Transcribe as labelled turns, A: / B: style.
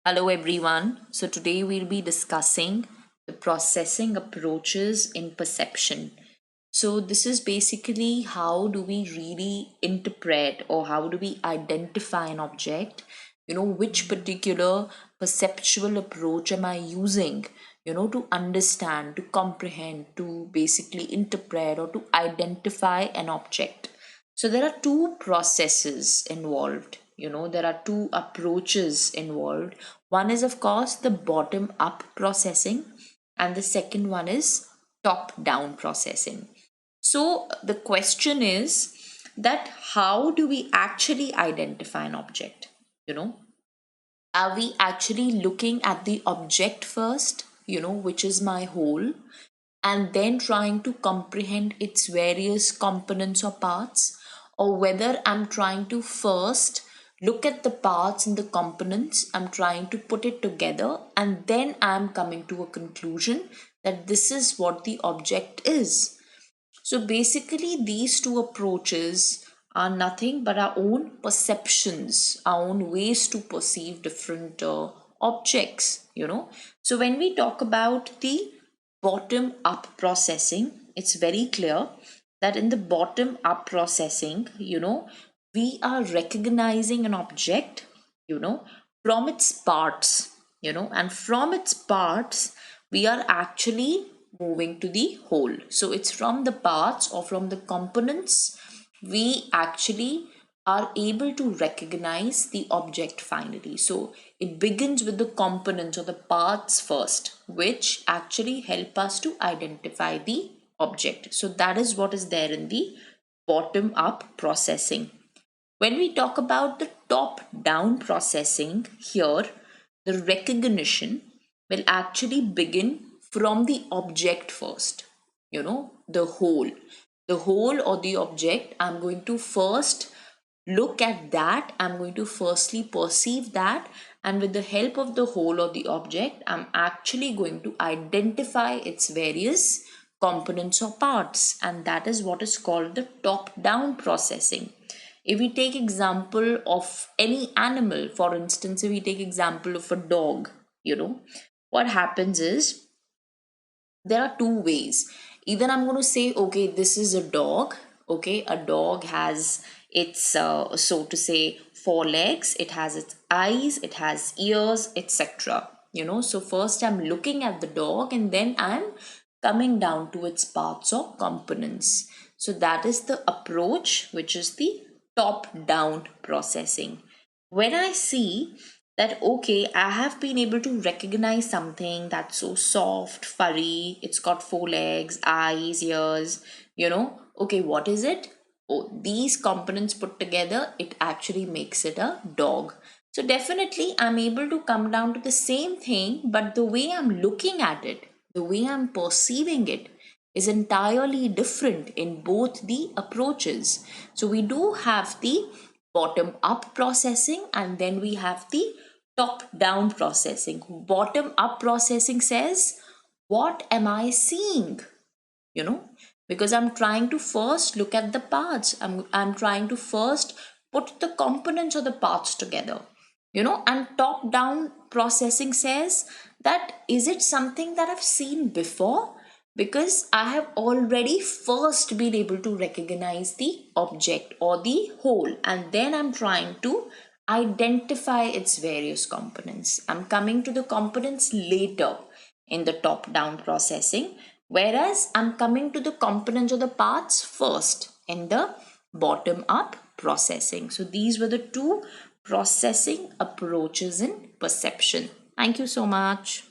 A: Hello everyone. So today we'll be discussing the processing approaches in perception. So this is basically how do we really interpret or how do we identify an object? Which particular perceptual approach am I using, to understand, to comprehend, to basically interpret or to identify an object. So there are two processes involved. There are two approaches involved. One is, of course, the bottom up processing, and the second one is top down processing. So the question is that how do we actually identify an object? You know, are we actually looking at the object first, which is my whole, and then trying to comprehend its various components or parts, or whether I'm trying to first look at the parts and the components, I'm trying to put it together, and then I'm coming to a conclusion that this is what the object is. So basically, these two approaches are nothing but our own perceptions, our own ways to perceive different objects, So when we talk about the bottom up processing, it's very clear that in the bottom up processing, we are recognizing an object, from its parts, and from its parts, we are actually moving to the whole. So it's from the parts or from the components we actually are able to recognize the object finally. So it begins with the components or the parts first, which actually help us to identify the object. So that is what is there in the bottom up processing. When we talk about the top down processing here, the recognition will actually begin from the object first, the whole. The whole or the object, I'm going to first look at that, I'm going to firstly perceive that, and with the help of the whole or the object, I'm actually going to identify its various components or parts, and that is what is called the top down processing. If we take example of any animal, for instance, if we take example of a dog, what happens is there are two ways. Either I'm going to say, okay, this is a dog. Okay, a dog has its so to say four legs, it has its eyes, it has ears, etc. So first I'm looking at the dog, and then I'm coming down to its parts or components. So that is the approach, which is the top down processing. When I see that, okay, I have been able to recognize something that's so soft, furry, it's got four legs, eyes, ears, okay, what is it? Oh, these components put together, it actually makes it a dog. So definitely I'm able to come down to the same thing, but the way I'm looking at it, the way I'm perceiving it is entirely different in both the approaches. So we do have the bottom up processing, and then we have the top down processing. Bottom up processing says, what am I seeing? you know because I'm trying to first look at the parts, I'm trying to first put the components of the parts together. And top down processing says that, is it something that I've seen before? Because I have already first been able to recognize the object or the whole, and then I'm trying to identify its various components. I'm coming to the components later in the top down processing, whereas I'm coming to the components or the parts first in the bottom up processing. So these were the two processing approaches in perception. Thank you so much.